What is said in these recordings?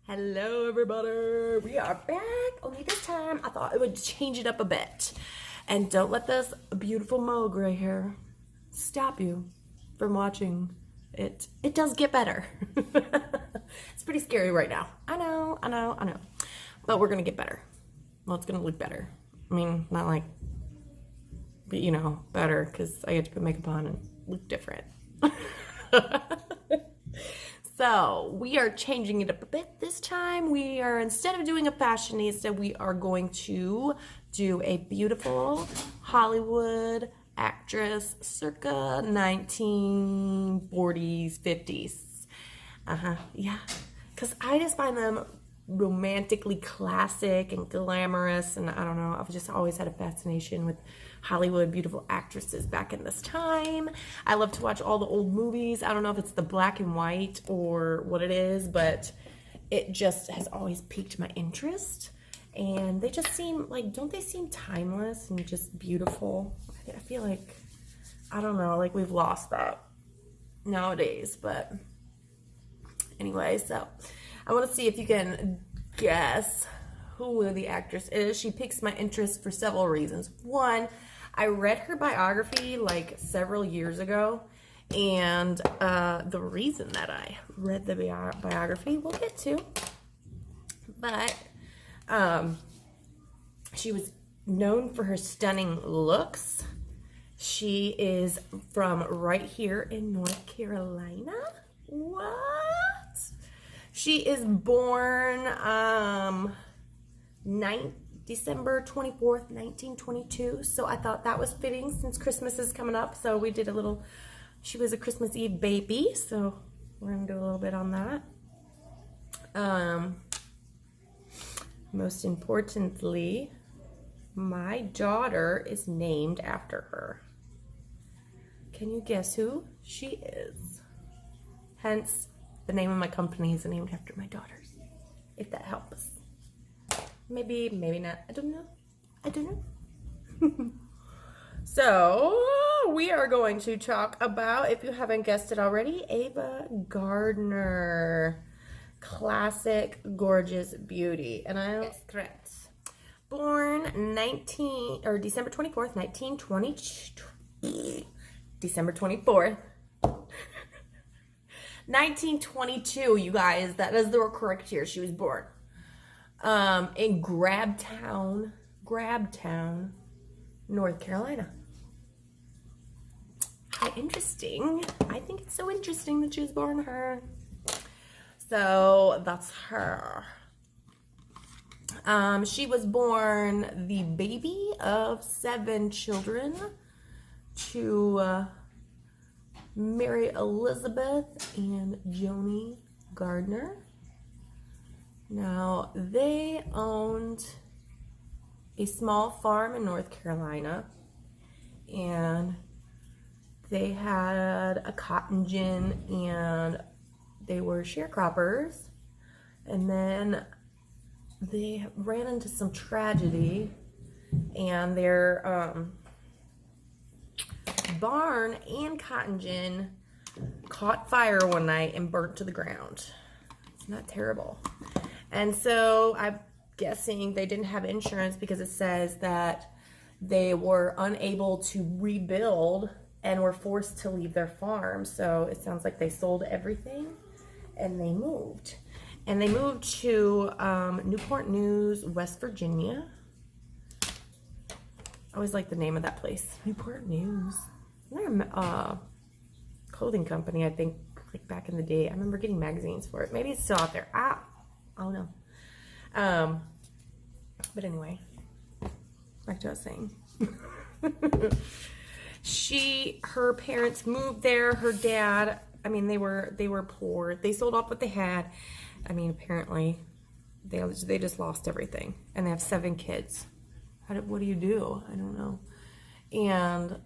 Hello everybody, we are back. Only this time I thought I would change it up a bit. And don't let this beautiful mole gray hair stop you from watching it. It does get better. It's pretty scary right now. I know. But we're gonna get better. Well, it's gonna look better. I mean, not like, but you know, better because I get to put makeup on and look different. So we are changing it up a bit this time. We are, instead of doing a fashionista, we are going to do a beautiful Hollywood actress circa 1940s, 50s. Yeah. Because I just find them romantically classic and glamorous, and I don't know, I've just always had a fascination with Hollywood beautiful actresses back in this time. I love to watch all the old movies. I don't know if it's the black and white or what it is, but it just has always piqued my interest, and they just seem like, don't they seem timeless and just beautiful? I feel like, I don't know, like we've lost that nowadays. But anyway, so I want to see if you can guess who the actress is. She piques my interest for several reasons. One, I read her biography like several years ago, and the reason that I read the biography we'll get to, but she was known for her stunning looks. She is from right here in North Carolina. What? She is born December 24th, 1922. So I thought that was fitting since Christmas is coming up. So we did a little, she was a Christmas Eve baby. So we're going to do a little bit on that. Most importantly, my daughter is named after her. Can you guess who she is? Hence, the name of my company is named after my daughters, if that helps. Maybe, maybe not. I don't know. So, we are going to talk about, if you haven't guessed it already, Ava Gardner. Classic, gorgeous beauty. And I was correct. Born December 24th, 1920. December 24th. 1922, you guys. That is the correct year she was born. In Grabtown, North Carolina. How interesting. I think it's so interesting that she was born her. So that's her. She was born the baby of 7 children to Mary Elizabeth and Younique Gardner. Now, they owned a small farm in North Carolina, and they had a cotton gin, and they were sharecroppers, and then they ran into some tragedy, and their barn and cotton gin caught fire one night and burnt to the ground. It's not terrible. And so I'm guessing they didn't have insurance because it says that they were unable to rebuild and were forced to leave their farm. So it sounds like they sold everything and they moved. And they moved to Newport News, West Virginia. I always like the name of that place, Newport News. They're a clothing company, I think, like back in the day. I remember getting magazines for it. Maybe it's still out there. I don't know. But anyway, back to what I was saying. Her parents moved there. Her dad, I mean, they were poor. They sold off what they had. I mean, apparently, they just lost everything, and they have 7 kids. What do you do? I don't know. And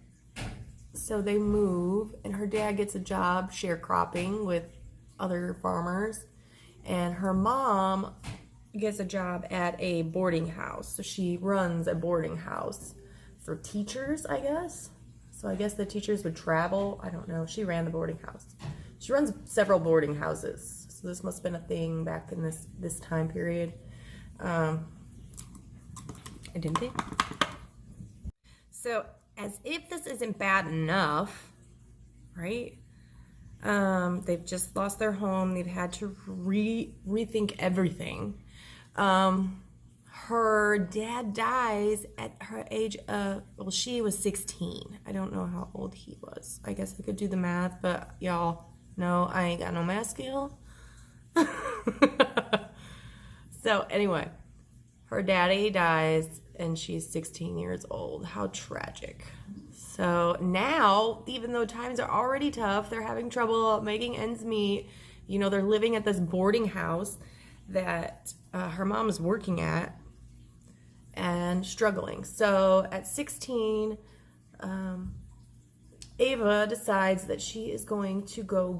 so they move, and her dad gets a job sharecropping with other farmers, and her mom gets a job at a boarding house. So she runs a boarding house for teachers, I guess. So I guess the teachers would travel. I don't know. She ran the boarding house. She runs several boarding houses. So this must have been a thing back in this time period. I didn't think. So as if this isn't bad enough, right? They've just lost their home. They've had to rethink everything. Her dad dies at her age of, well, she was 16. I don't know how old he was. I guess I could do the math, but y'all know I ain't got no math skill. So anyway, her daddy dies and she's 16 years old. How tragic. So now, even though times are already tough, they're having trouble making ends meet. You know, they're living at this boarding house that her mom is working at and struggling. So at 16, Ava decides that she is going to go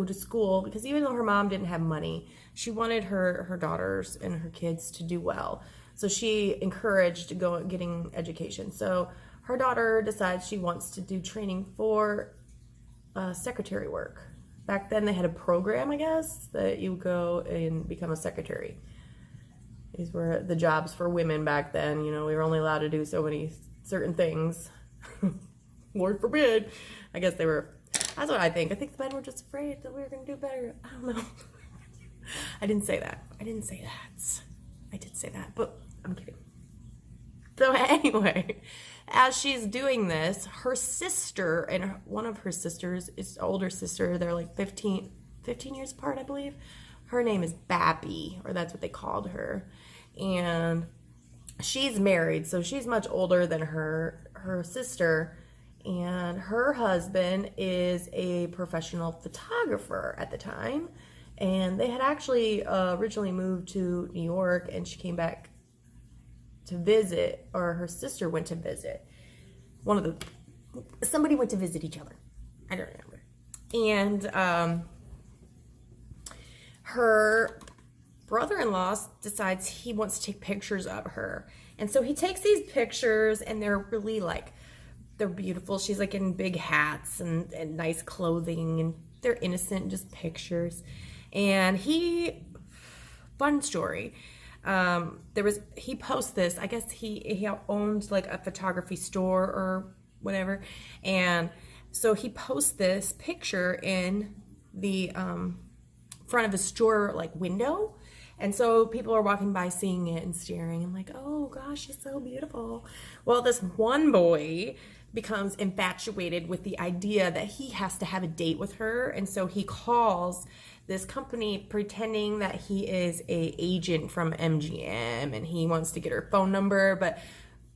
to school, because even though her mom didn't have money, she wanted her daughters and her kids to do well. So she encouraged getting education. So her daughter decides she wants to do training for secretary work. Back then they had a program, I guess, that you go and become a secretary. These were the jobs for women back then. You know, we were only allowed to do so many certain things. Lord forbid. I guess they were, that's what I think. I think the men were just afraid that we were going to do better. I don't know. I didn't say that. I did say that, but I'm kidding. So anyway, as she's doing this, her sister and one of her sisters is older sister. They're like 15 years apart, I believe. Her name is Bappy, or that's what they called her. And she's married, so she's much older than her sister. And her husband is a professional photographer at the time. And they had actually originally moved to New York, and she came back to visit, or her sister went to visit. Somebody went to visit each other. I don't remember. And her brother-in-law decides he wants to take pictures of her. And so he takes these pictures, and they're really like, they're beautiful. She's like in big hats and nice clothing, and they're innocent, just pictures. And fun story. He posts this, I guess he owned like a photography store or whatever. And so he posts this picture in the front of his store like window. And so people are walking by seeing it and staring and like, oh gosh, she's so beautiful. Well, this one boy becomes infatuated with the idea that he has to have a date with her. And so he calls this company pretending that he is a agent from MGM and he wants to get her phone number. But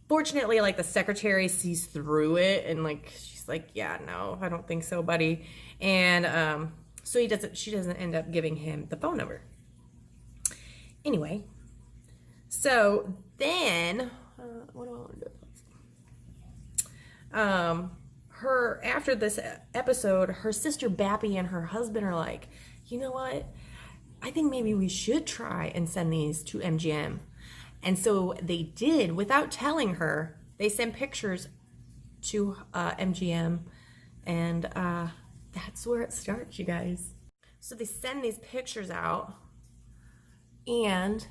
fortunately, like, the secretary sees through it and like, she's like, yeah, no, I don't think so, buddy. And so she doesn't end up giving him the phone number. Anyway, so then, what do I want to do? After this episode, her sister Bappy and her husband are like, you know what? I think maybe we should try and send these to MGM. And so they did, without telling her. They sent pictures to MGM, and that's where it starts, you guys. So they send these pictures out, and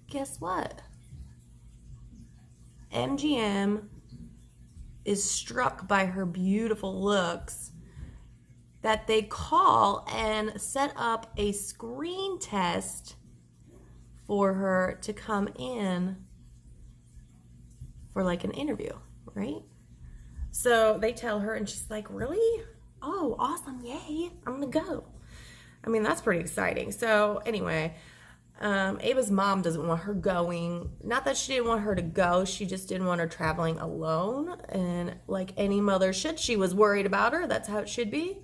guess what? MGM is struck by her beautiful looks, that they call and set up a screen test for her to come in for like an interview, right? So they tell her, and she's like, really? Oh, awesome, yay, I'm gonna go. I mean, that's pretty exciting. So anyway, Ava's mom doesn't want her going. Not that she didn't want her to go, she just didn't want her traveling alone. And like any mother should, she was worried about her. That's how it should be.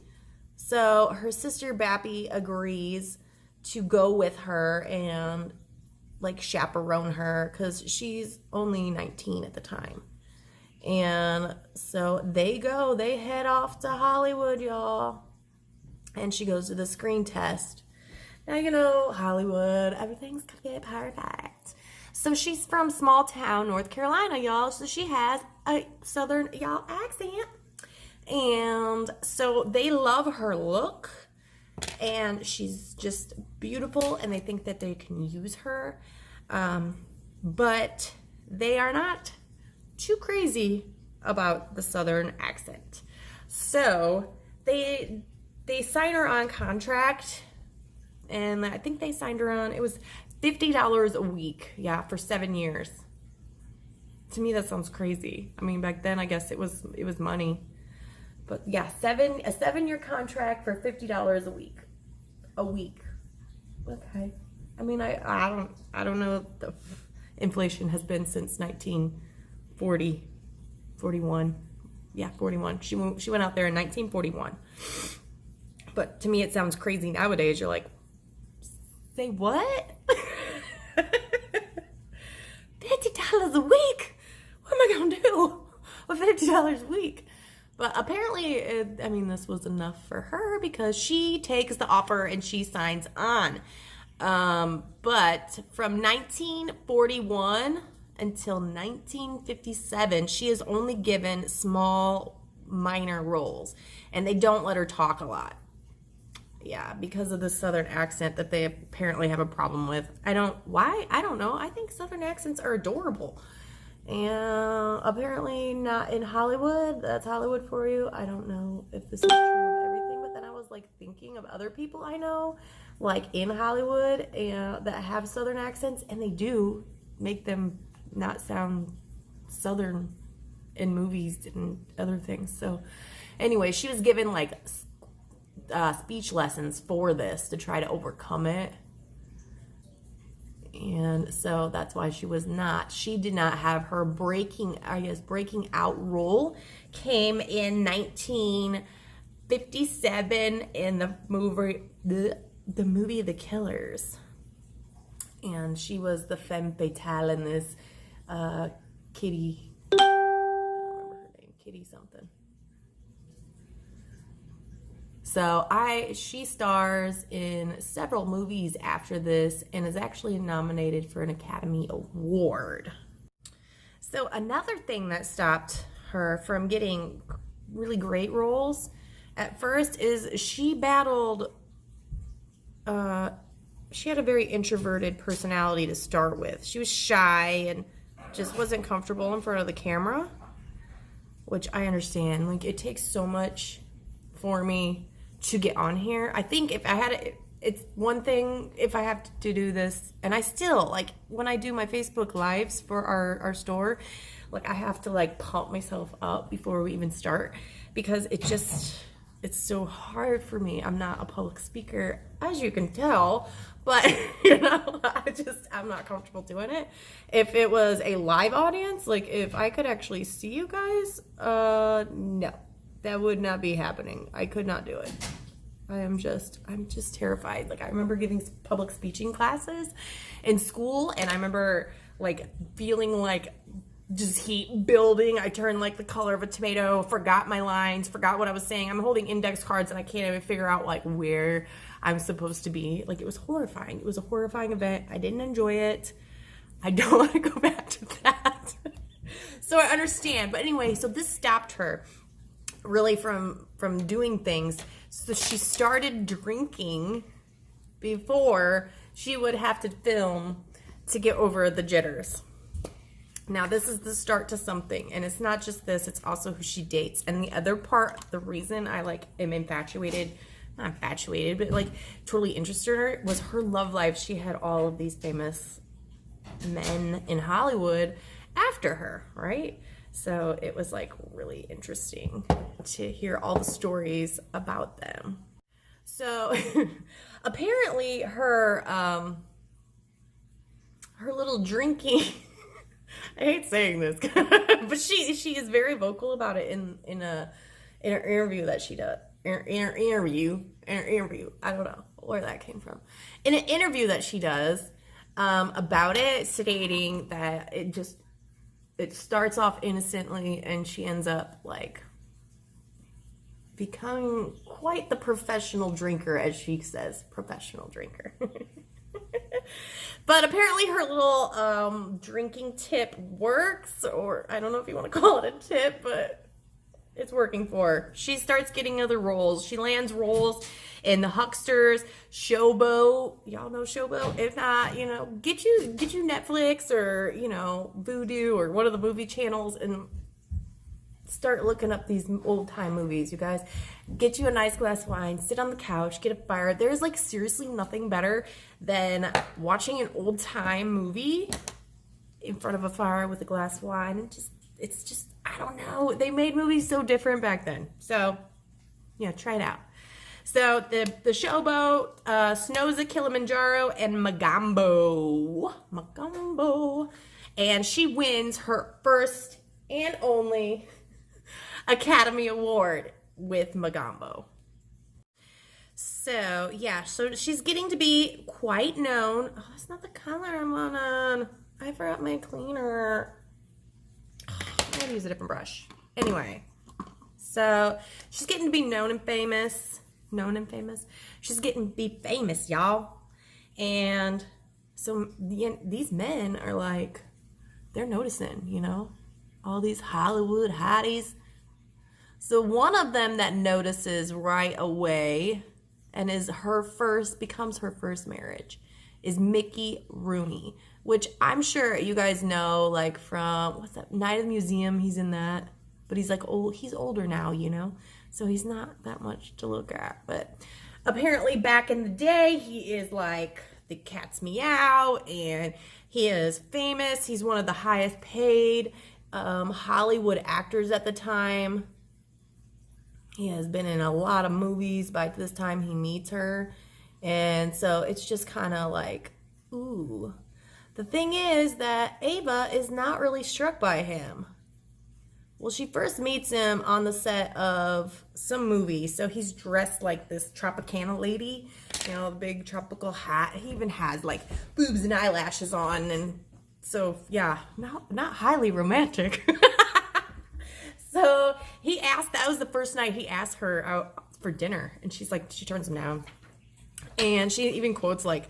So her sister Bappy agrees to go with her and like chaperone her, because she's only 19 at the time. And so they head off to Hollywood, y'all. And she goes to the screen test. Now, you know, Hollywood, everything's gonna get perfect. So she's from small town, North Carolina, y'all. So she has a southern, y'all, accent. And so they love her look. and she's just beautiful, and they think that they can use her, but they are not too crazy about the Southern accent. So they sign her on contract, and I think they signed her on, it was $50 a week, yeah, for 7 years. To me, that sounds crazy. I mean, back then, I guess it was money. But yeah, a 7-year contract for $50 a week. A week. Okay. I mean, I don't know what the inflation has been since 1940, 41. Yeah, 41. She went out there in 1941. But to me, it sounds crazy nowadays. You're like, say what? $50 a week? What am I gonna do with $50 a week? But apparently, I mean, this was enough for her because she takes the offer and she signs on. But from 1941 until 1957, she is only given small, minor roles, and they don't let her talk a lot. Yeah, because of the Southern accent that they apparently have a problem with. Why? I don't know. I think Southern accents are adorable. And apparently not in Hollywood. That's Hollywood for you. I don't know if this is true of everything, but then I was like thinking of other people I know, like in Hollywood, and that have Southern accents, and they do make them not sound Southern in movies and other things. So anyway, she was given like speech lessons for this to try to overcome it. And so that's why she did not have her breaking out role came in 1957 in the movie The Killers. And she was the femme fatale in this Kitty, I don't remember her name, Kitty something. So she stars in several movies after this and is actually nominated for an Academy Award. So another thing that stopped her from getting really great roles at first is she battled, she had a very introverted personality to start with. She was shy and just wasn't comfortable in front of the camera, which I understand. Like, it takes so much for me to get on here. I think if I had it's one thing if I have to do this, and I still, like, when I do my Facebook lives for our store, like, I have to like pump myself up before we even start, because it's so hard for me. I'm not a public speaker, as you can tell, but I'm not comfortable doing it. If it was a live audience, like if I could actually see you guys, no. That would not be happening. I could not do it. I'm just terrified. Like, I remember giving public speaking classes in school, and I remember like feeling like just heat building. I turned like the color of a tomato, forgot my lines, forgot what I was saying. I'm holding index cards and I can't even figure out like where I'm supposed to be. Like, it was horrifying. It was a horrifying event. I didn't enjoy it. I don't want to go back to that. So I understand. But anyway, so this stopped her really from doing things. So she started drinking before she would have to film to get over the jitters. Now, this is the start to something, and it's not just this, it's also who she dates. And the other part, the reason I like am infatuated, not infatuated, but like totally interested in her, was her love life. She had all of these famous men in Hollywood after her, right? So it was like really interesting to hear all the stories about them. So apparently her little drinking, I hate saying this, but she is very vocal about it in her interview that she does. Interview. I don't know where that came from. In an interview that she does about it, stating that it starts off innocently and she ends up like becoming quite the professional drinker, as she says, professional drinker. But apparently her little drinking tip works, or I don't know if you want to call it a tip, but It's working for her. She starts getting other roles. She lands roles in The Hucksters, Showboat. Y'all know Showboat? If not, you know, get you Netflix or, you know, Vudu or one of the movie channels and start looking up these old time movies, you guys. Get you a nice glass of wine, sit on the couch, get a fire. There's like seriously nothing better than watching an old time movie in front of a fire with a glass of wine. And it's just, I don't know. They made movies so different back then. So, yeah, try it out. So, the Showboat, Snows at Kilimanjaro, and Magambo. And she wins her first and only Academy Award with Magambo. So, yeah, so she's getting to be quite known. Oh, that's not the color I'm on. I forgot my cleaner. I'm gonna use a different brush. Anyway, so she's getting to be known and famous. She's getting to be famous, y'all. And so these men are like, they're noticing, you know, all these Hollywood hotties. So one of them that notices right away and becomes her first marriage is Mickey Rooney, which I'm sure you guys know, like from, what's that, Night of the Museum, he's in that. But he's like he's older now, you know? So he's not that much to look at. But apparently back in the day, he is like the cat's meow, and he is famous. He's one of the highest paid Hollywood actors at the time. He has been in a lot of movies by this time he meets her. And so it's just kind of like, ooh. The thing is that Ava is not really struck by him. Well, she first meets him on the set of some movie. So he's dressed like this Tropicana lady, you know, a big tropical hat. He even has like boobs and eyelashes on. And so, yeah, not highly romantic. So that was the first night he asked her out for dinner. And she turns him down. And she even quotes like,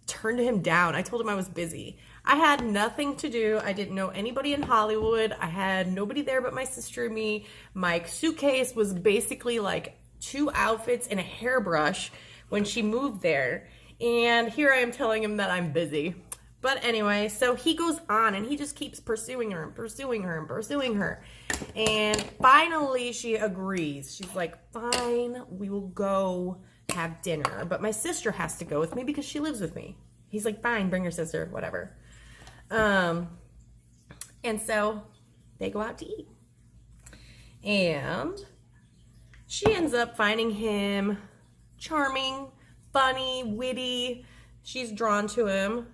turned him down. I told him I was busy. I had nothing to do. I didn't know anybody in Hollywood. I had nobody there but my sister and me. My suitcase was basically like 2 outfits and a hairbrush when she moved there. And here I am telling him that I'm busy. But anyway, so he goes on and he just keeps pursuing her and pursuing her and pursuing her. And finally she agrees. She's like, fine, we will go have dinner. But my sister has to go with me because she lives with me. He's like, fine, bring your sister, whatever. And so they go out to eat. And she ends up finding him charming, funny, witty. She's drawn to him.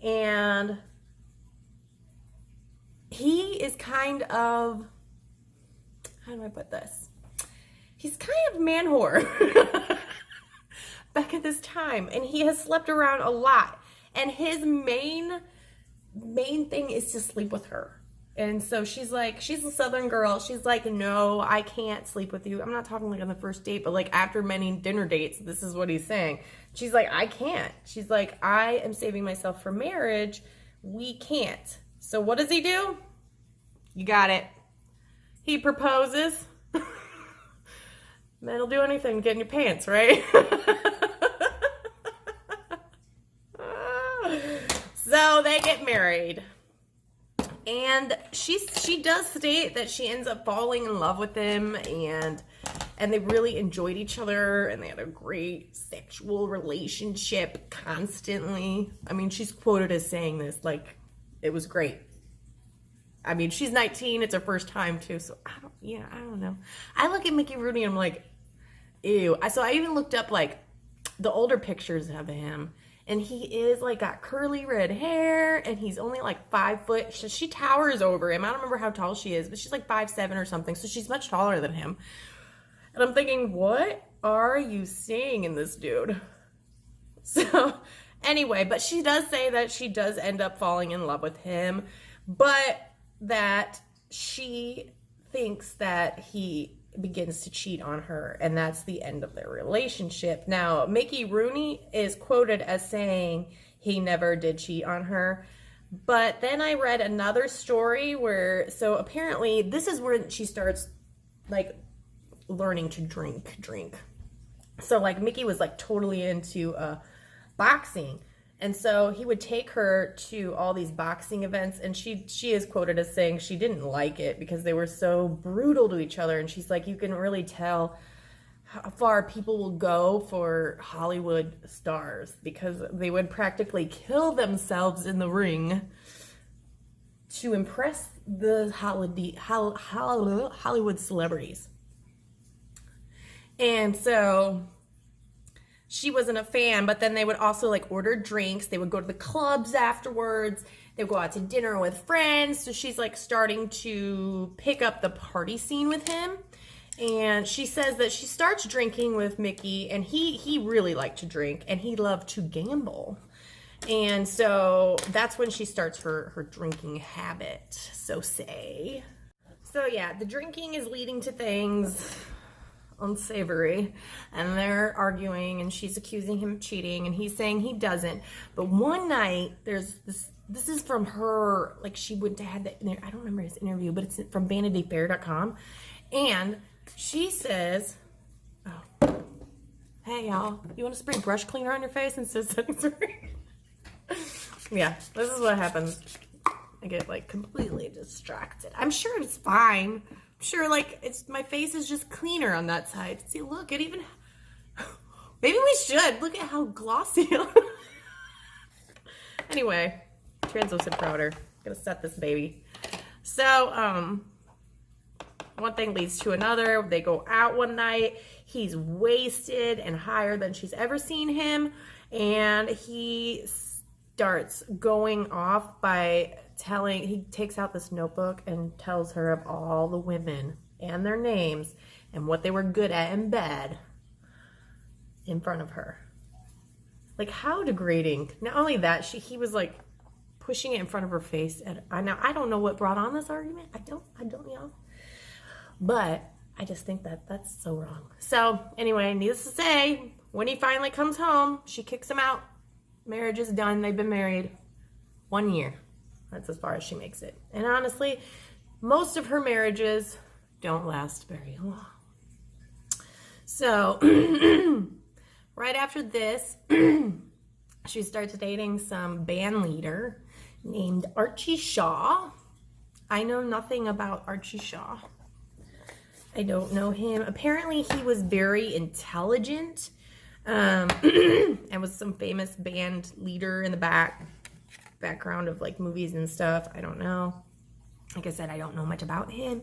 And he is kind of, how do I put this? He's kind of man whore back at this time. And he has slept around a lot. And his main thing is to sleep with her. And so she's like, she's a Southern girl. She's like, no, I can't sleep with you. I'm not talking like on the first date, but like after many dinner dates, this is what he's saying. She's like, I can't. She's like, I am saving myself for marriage. We can't. So what does he do? You got it. He proposes. Men will do anything to get in your pants, right? So they get married. And she does state that she ends up falling in love with him, and they really enjoyed each other, and they had a great sexual relationship constantly. I mean, she's quoted as saying this, like, it was great. I mean, she's 19, it's her first time too, so I don't know. I look at Mickey Rooney and I'm like, ew. So I even looked up like the older pictures of him. And he is like got curly red hair, and he's only like 5 foot. She towers over him. I don't remember how tall she is, but she's like 5'7" or something. So she's much taller than him. And I'm thinking, what are you seeing in this dude? So anyway, but she does say that she does end up falling in love with him, but that she thinks that he begins to cheat on her, and that's the end of their relationship. Now, Mickey Rooney is quoted as saying he never did cheat on her, but then I read another story where, so apparently this is where she starts like learning to drink. So like Mickey was like totally into boxing. And so he would take her to all these boxing events, and she is quoted as saying she didn't like it because they were so brutal to each other. And she's like, you can really tell how far people will go for Hollywood stars because they would practically kill themselves in the ring to impress the Hollywood celebrities. And so she wasn't a fan, but then they would also like order drinks. They would go to the clubs afterwards. They would go out to dinner with friends. So she's like starting to pick up the party scene with him. And she says that she starts drinking with Mickey, and he really liked to drink, and he loved to gamble. And so that's when she starts her drinking habit, so say. So yeah, the drinking is leading to things unsavory, and they're arguing, and she's accusing him of cheating, and he's saying he doesn't. But one night, there's this is from her, like she went to have the, I don't remember his interview, but it's from vanityfair.com, and she says, oh, hey y'all, you want to spray brush cleaner on your face instead of setting spray? Yeah, this is what happens. I get like completely distracted. I'm sure it's fine. I'm sure like my face is just cleaner on that side. See, look, it even, maybe we should. Look at how glossy. Anyway, translucent powder. Gonna set this baby. So, one thing leads to another. They go out one night. He's wasted and higher than she's ever seen him. And he starts going off by he takes out this notebook and tells her of all the women and their names and what they were good at in bed in front of her. Like, how degrading. Not only that, he was like pushing it in front of her face. And now I don't know what brought on this argument. I don't know. But I just think that's so wrong. So anyway, needless to say, when he finally comes home, she kicks him out. Marriage is done. They've been married 1 year. That's as far as she makes it. And honestly, most of her marriages don't last very long. So right after this, she starts dating some band leader named Artie Shaw. I know nothing about Artie Shaw. I don't know him. Apparently, he was very intelligent and was some famous band leader in the background of like movies and stuff. I don't know. Like I said, I don't know much about him.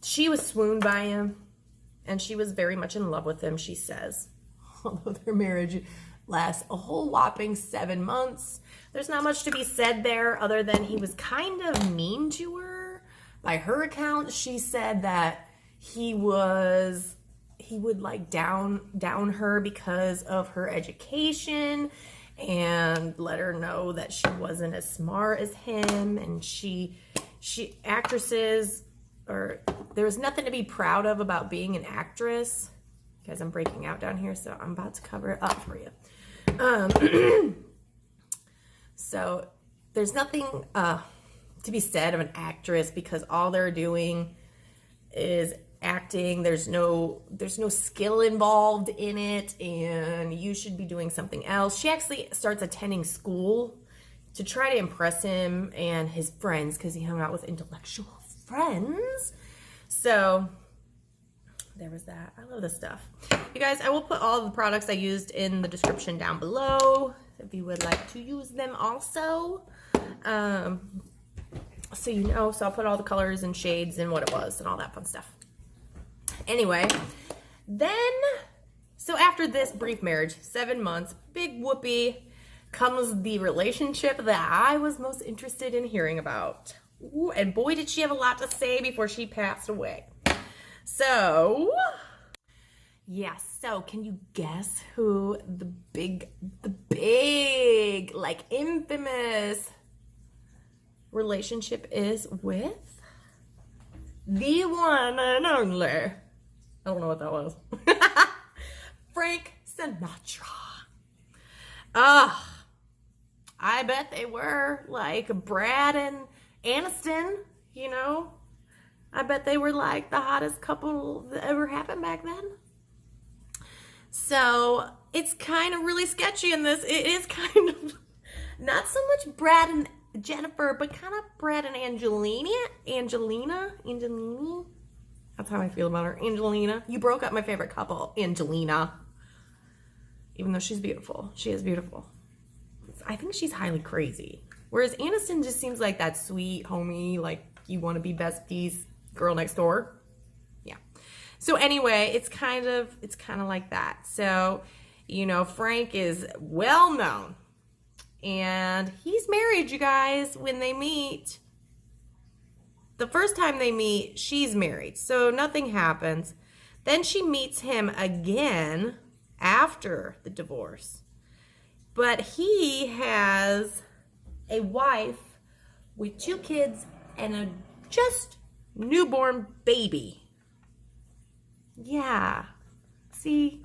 She was swooned by him, and she was very much in love with him, she says. Although their marriage lasts a whole whopping 7 months. There's not much to be said there other than he was kind of mean to her. By her account, she said that he would like down her because of her education and let her know that she wasn't as smart as him, and actresses, or there was nothing to be proud of about being an actress. Guys, I'm breaking out down here, so I'm about to cover it up for you. So there's nothing to be said of an actress because all they're doing is acting. There's no skill involved in it, and you should be doing something else. She actually starts attending school to try to impress him and his friends because he hung out with intellectual friends. So there was that. I love this stuff. You guys, I will put all of the products I used in the description down below if you would like to use them also. So you know, so I'll put all the colors and shades and what it was and all that fun stuff. Anyway, then, so after this brief marriage, 7 months, big whoopee, comes the relationship that I was most interested in hearing about. Ooh, and boy, did she have a lot to say before she passed away. So, yes, so can you guess who the big, like infamous relationship is with? The one and only. I don't know what that was. Frank Sinatra. I bet they were like Brad and Aniston, you know. I bet they were like the hottest couple that ever happened back then. So it's kind of really sketchy in this. It is kind of not so much Brad and Jennifer, but kind of Brad and Angelina. That's how I feel about her. Angelina. You broke up my favorite couple, Angelina. Even though she's beautiful. She is beautiful. I think she's highly crazy. Whereas Aniston just seems like that sweet homie, like you want to be besties, girl next door. Yeah. So anyway, it's kind of like that. So, you know, Frank is well known. And he's married, you guys, when they meet. The first time they meet, she's married. So nothing happens. Then she meets him again after the divorce. But he has a wife with 2 kids and a just newborn baby. Yeah. See,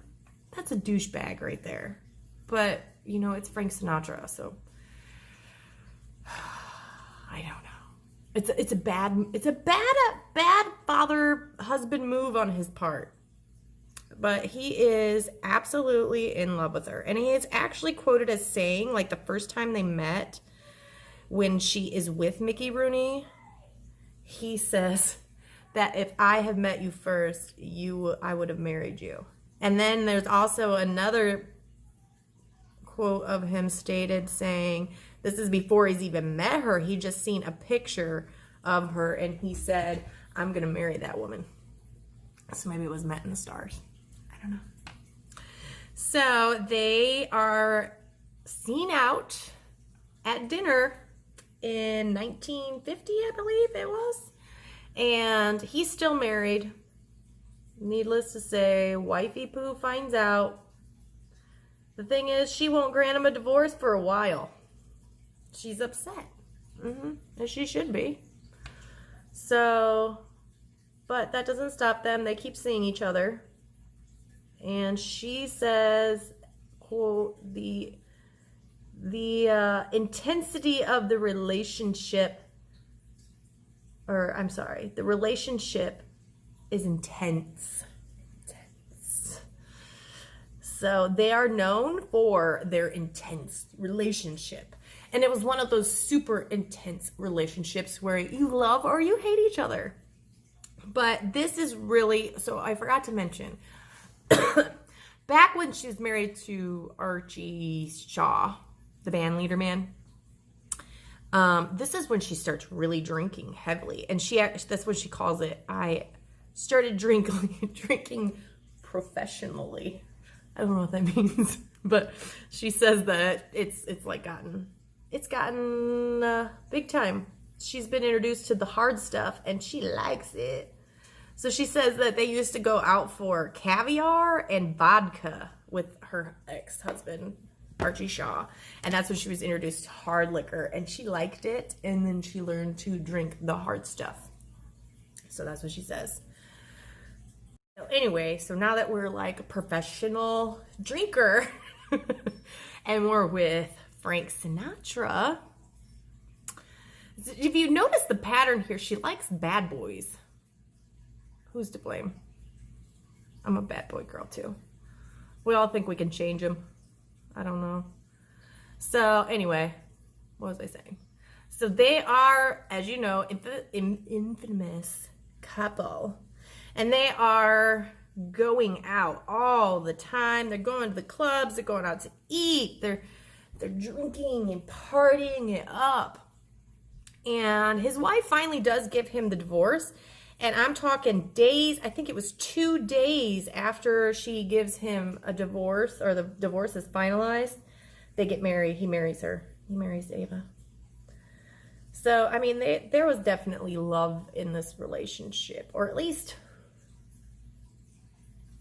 that's a douchebag right there. But, you know, it's Frank Sinatra, so I don't know. It's a bad father husband move on his part. But he is absolutely in love with her. And he is actually quoted as saying, like the first time they met, when she is with Mickey Rooney, he says that if I had met you first, I would have married you. And then there's also another quote of him stated saying, this is before he's even met her, he just seen a picture of her and he said, I'm gonna marry that woman. So maybe it was met in the stars. I don't know. So they are seen out at dinner in 1950, I believe it was. And he's still married. Needless to say, wifey Pooh finds out. The thing is, she won't grant him a divorce for a while. She's upset. As she should be. So, but that doesn't stop them. They keep seeing each other. And she says, quote, the intensity of the relationship, the relationship is intense. So they are known for their intense relationship. And it was one of those super intense relationships where you love or you hate each other. But this is really, so I forgot to mention, back when she was married to Artie Shaw, the band leader man, this is when she starts really drinking heavily. And that's what she calls it. I started drinking professionally. I don't know what that means, but she says that it's gotten big time. She's been introduced to the hard stuff and she likes it. So she says that they used to go out for caviar and vodka with her ex-husband, Artie Shaw. And that's when she was introduced to hard liquor and she liked it. And then she learned to drink the hard stuff. So that's what she says. So anyway, so now that we're like a professional drinker and we're with Frank Sinatra, if you notice the pattern here, she likes bad boys. Who's to blame? I'm a bad boy girl too. We all think we can change them. I don't know. So anyway, what was I saying? So they are, as you know, infamous couple. And they are going out all the time. They're going to the clubs. They're going out to eat. They're drinking and partying it up. And his wife finally does give him the divorce. And I'm talking days. I think it was 2 days after she gives him a divorce, or the divorce is finalized, they get married. He marries her. He marries Ava. So, I mean, there was definitely love in this relationship. Or at least,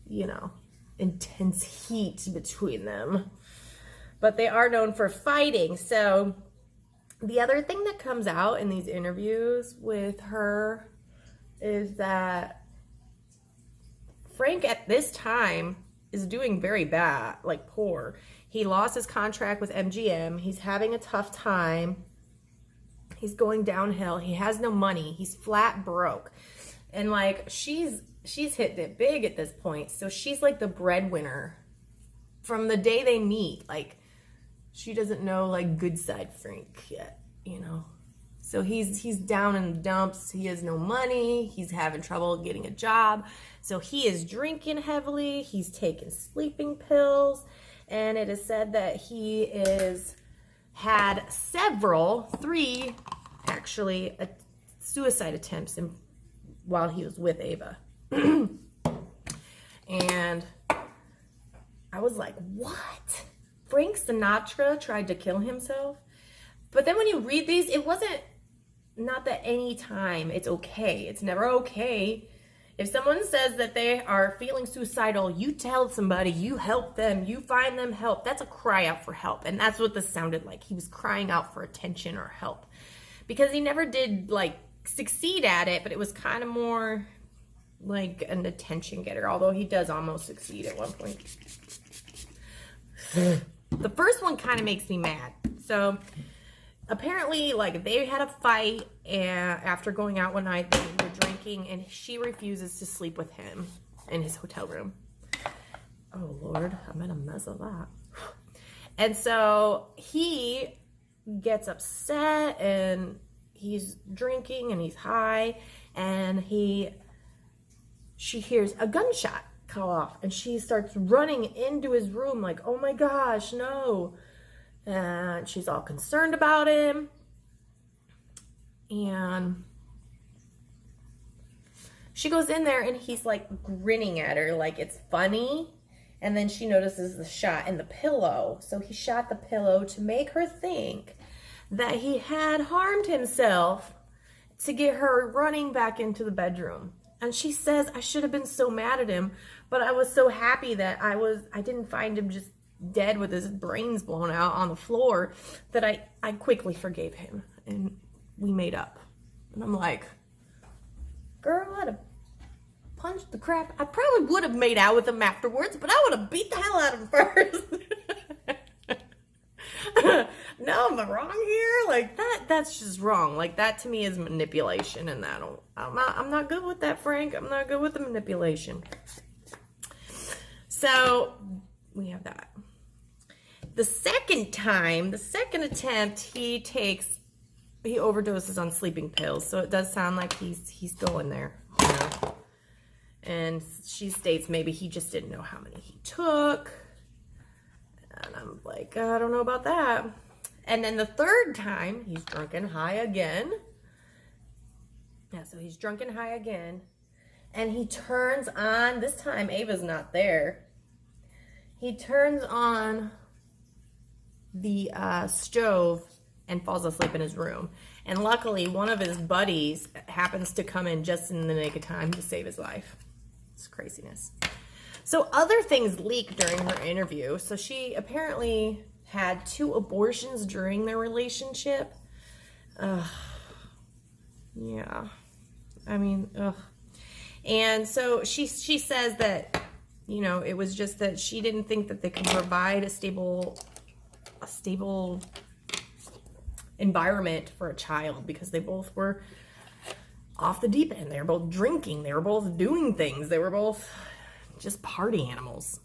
you know, intense heat between them. But they are known for fighting. So the other thing that comes out in these interviews with her is that Frank at this time is doing very bad, like poor. He lost his contract with MGM. He's having a tough time. He's going downhill. He has no money. He's flat broke. And like she's hit it big at this point. So she's like the breadwinner from the day they meet. Like she doesn't know like good side Frank yet, you know. So he's down in the dumps. He has no money. He's having trouble getting a job. So he is drinking heavily. He's taking sleeping pills. And it is said that he is had three actually, suicide attempts while he was with Ava. And I was like, what? Frank Sinatra tried to kill himself? But then when you read these, it wasn't, not that any time it's okay. It's never okay. If someone says that they are feeling suicidal, you tell somebody, you help them, you find them help. That's a cry out for help. And that's what this sounded like. He was crying out for attention or help. Because he never did like succeed at it, but it was kind of more like an attention getter, although he does almost succeed at one point. The first one kind of makes me mad. So apparently, like, they had a fight after going out one night. They were drinking, and she refuses to sleep with him in his hotel room. Oh, Lord, I'm in a mess of that. And so he gets upset, and he's drinking, and he's high, and she hears a gunshot go off, and she starts running into his room like, oh my gosh, no. And she's all concerned about him. And she goes in there and he's like grinning at her like it's funny. And then she notices the shot in the pillow. So he shot the pillow to make her think that he had harmed himself to get her running back into the bedroom. And she says, I should have been so mad at him, but I was so happy that I didn't find him just dead with his brains blown out on the floor that I quickly forgave him and we made up. And I'm like, girl, I'd have punched the crap. I probably would have made out with him afterwards, but I would have beat the hell out of him first. No, am I wrong here? Like that's just wrong. Like that to me is manipulation, and I'm not good with that, Frank. I'm not good with the manipulation. So we have that. The second attempt, he overdoses on sleeping pills. So it does sound like he's going there, you know? And she states maybe he just didn't know how many he took. And I'm like, I don't know about that. And then the third time, he's drunk and high again. Yeah, so he's drunk and high again. And he turns on, this time Ava's not there. He turns on the stove and falls asleep in his room. And luckily, one of his buddies happens to come in just in the nick of time to save his life. It's craziness. So other things leak during her interview. So she apparently had 2 abortions during their relationship. Yeah. I mean, ugh. And so she says that, you know, it was just that she didn't think that they could provide a stable environment for a child because they both were off the deep end. They were both drinking. They were both doing things. They were both just party animals.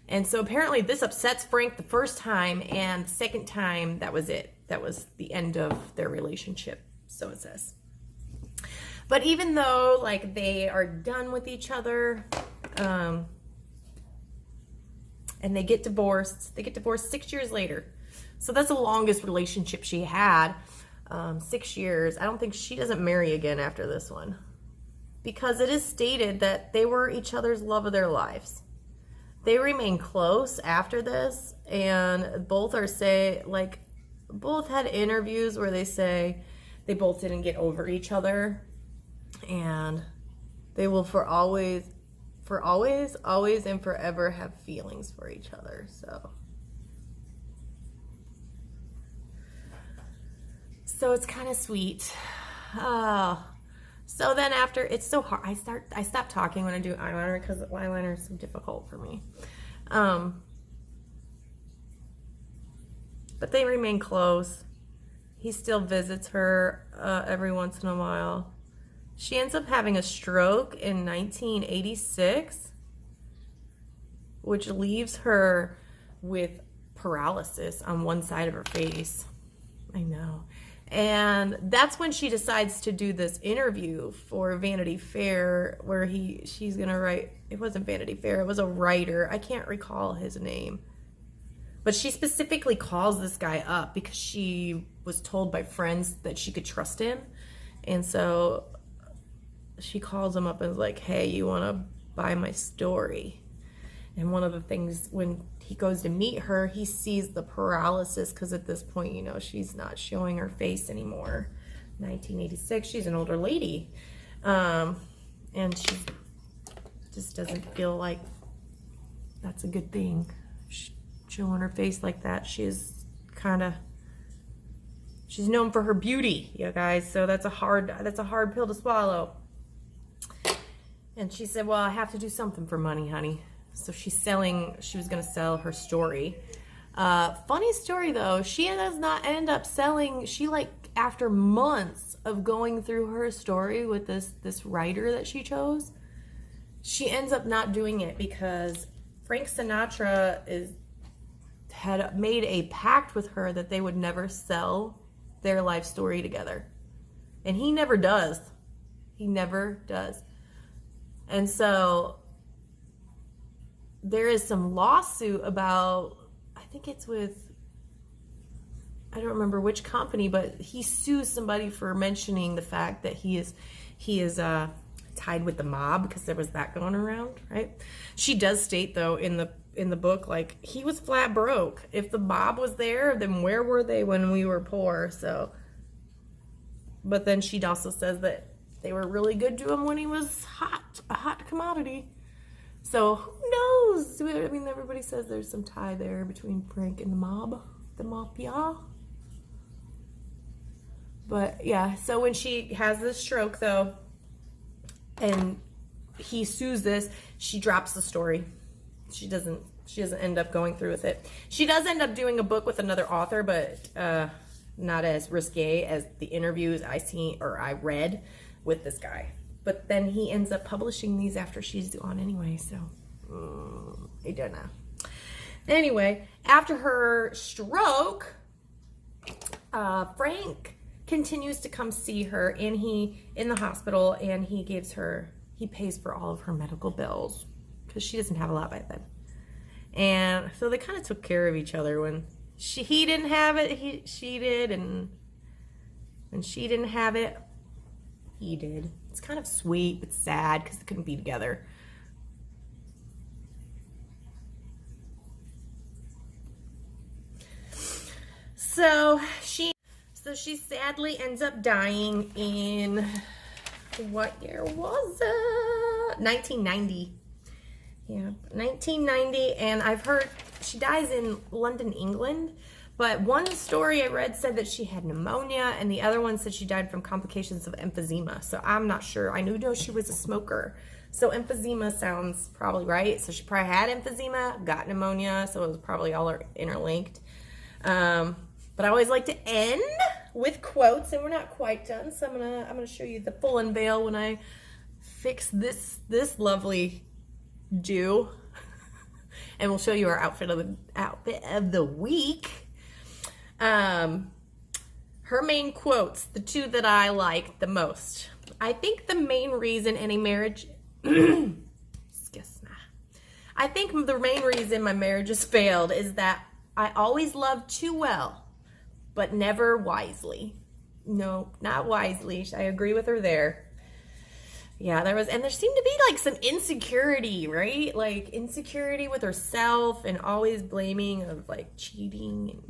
And so apparently this upsets Frank the first time, and the second time, that was it. That was the end of their relationship, so it says. But even though, like, they are done with each other, and they get divorced 6 years later. So that's the longest relationship she had, 6 years. I don't think she doesn't marry again after this one, because it is stated that they were each other's love of their lives. They remain close after this, and both both had interviews where they say they both didn't get over each other, and they will for always and forever have feelings for each other. So it's kind of sweet. So then after, it's so hard. I stop talking when I do eyeliner because eyeliner is so difficult for me. But they remain close. He still visits her every once in a while. She ends up having a stroke in 1986, which leaves her with paralysis on one side of her face. I know. And that's when she decides to do this interview for Vanity Fair, where she's gonna write. It wasn't Vanity Fair, it was a writer. I can't recall his name. But she specifically calls this guy up because she was told by friends that she could trust him. And so she calls him up and is like, hey, you wanna buy my story? And one of the things, when he goes to meet her, he sees the paralysis, because at this point, you know, she's not showing her face anymore. 1986, she's an older lady. And she just doesn't feel like that's a good thing. Showing her face like that. She's known for her beauty, you guys. So that's a hard pill to swallow. And she said, well, I have to do something for money, honey. So she was going to sell her story. Funny story though, she does not end up selling. She, like, after months of going through her story with this writer that she chose, she ends up not doing it because Frank Sinatra had made a pact with her that they would never sell their life story together. And he never does. He never does. And so there is some lawsuit about, I think it's with, I don't remember which company, but he sues somebody for mentioning the fact that he is tied with the mob, because there was that going around, right? She does state though in the book, like, he was flat broke. If the mob was there, then where were they when we were poor? So, but then she also says that they were really good to him when he was a hot commodity. So who knows? I mean, everybody says there's some tie there between Frank and the mob, the mafia. But yeah, so when she has this stroke though, and he sues this, she drops the story. She doesn't end up going through with it. She does end up doing a book with another author, but not as risque as the interviews I read with this guy. But then he ends up publishing these after she's gone anyway, so I don't know. Anyway, after her stroke, Frank continues to come see her, and in the hospital, and he pays for all of her medical bills, because she doesn't have a lot by then. And so they kind of took care of each other. When he didn't have it, she did, and when she didn't have it, he did. It's kind of sweet but sad because they couldn't be together. So she sadly ends up dying in, what year was it? 1990. Yeah, 1990, and I've heard she dies in London, England. But one story I read said that she had pneumonia, and the other one said she died from complications of emphysema. So I'm not sure. I know she was a smoker. So emphysema sounds probably right. So she probably had emphysema, got pneumonia, so it was probably all interlinked. But I always like to end with quotes, and we're not quite done. So I'm gonna show you the full unveil when I fix this lovely do, and we'll show you our outfit of the week. Her main quotes, the two that I like the most. I think the main reason any marriage, I think the main reason my marriage has failed is that I always loved too well, but never wisely. No, not wisely. I agree with her there. Yeah, there seemed to be like some insecurity, right? Like insecurity with herself and always blaming of like cheating. And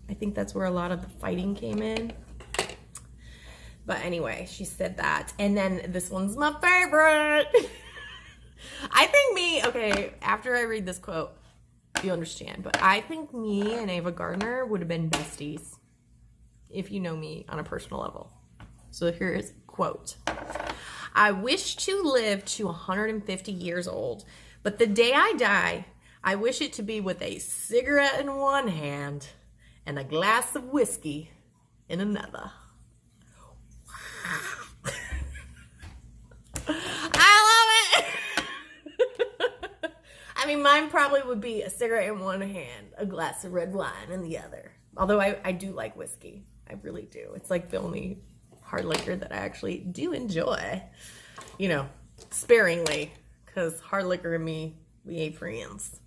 I think that's where a lot of the fighting came in. But anyway, she said that. And then this one's my favorite. I think okay, after I read this quote, you'll understand. But I think me and Ava Gardner would have been besties if you know me on a personal level. So here is a quote. I wish to live to 150 years old, but the day I die, I wish it to be with a cigarette in one hand and a glass of whiskey in another. mean, mine probably would be a cigarette in one hand, a glass of red wine in the other. Although I do like whiskey. I really do. It's like the only hard liquor that I actually do enjoy. You know, sparingly, because hard liquor and me, we ain't friends.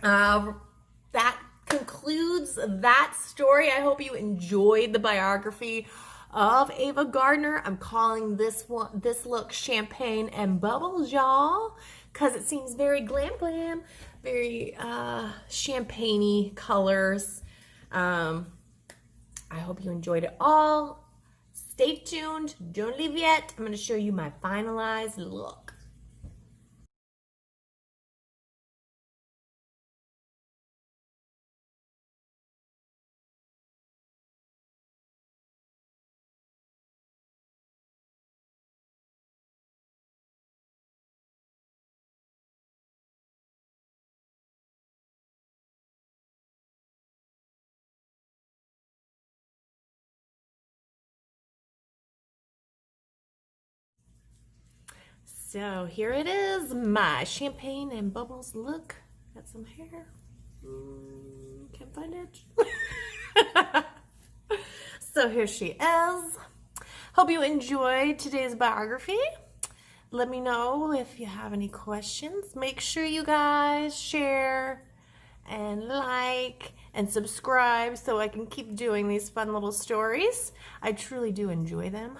That concludes that story. I hope you enjoyed the biography of Ava Gardner. I'm calling this look Champagne and Bubbles, y'all, because it seems very glam, very champagne-y colors. I hope you enjoyed it all. Stay tuned. Don't leave yet. I'm going to show you my finalized look. So here it is, my champagne and bubbles look. Got some hair. Can't find it. So here she is. Hope you enjoyed today's biography. Let me know if you have any questions. Make sure you guys share and like and subscribe so I can keep doing these fun little stories. I truly do enjoy them.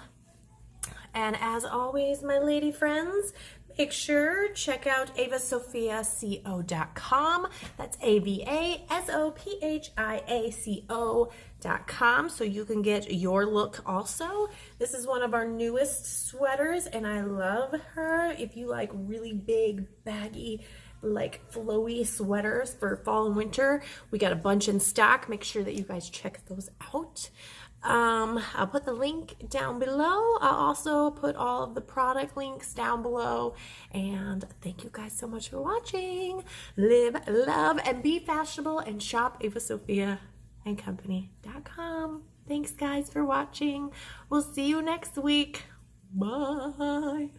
And as always, my lady friends, make sure check out Avasophia&Co.com. That's AVASOPHIACO.com so you can get your look also. This is one of our newest sweaters, and I love her. If you like really big, baggy, like flowy sweaters for fall and winter, we got a bunch in stock. Make sure that you guys check those out. I'll put the link down below. I'll also put all of the product links down below. And thank you guys so much for watching. Live, love, and be fashionable, and shop Avasophia&Co.com. Thanks guys for watching. We'll see you next week. Bye.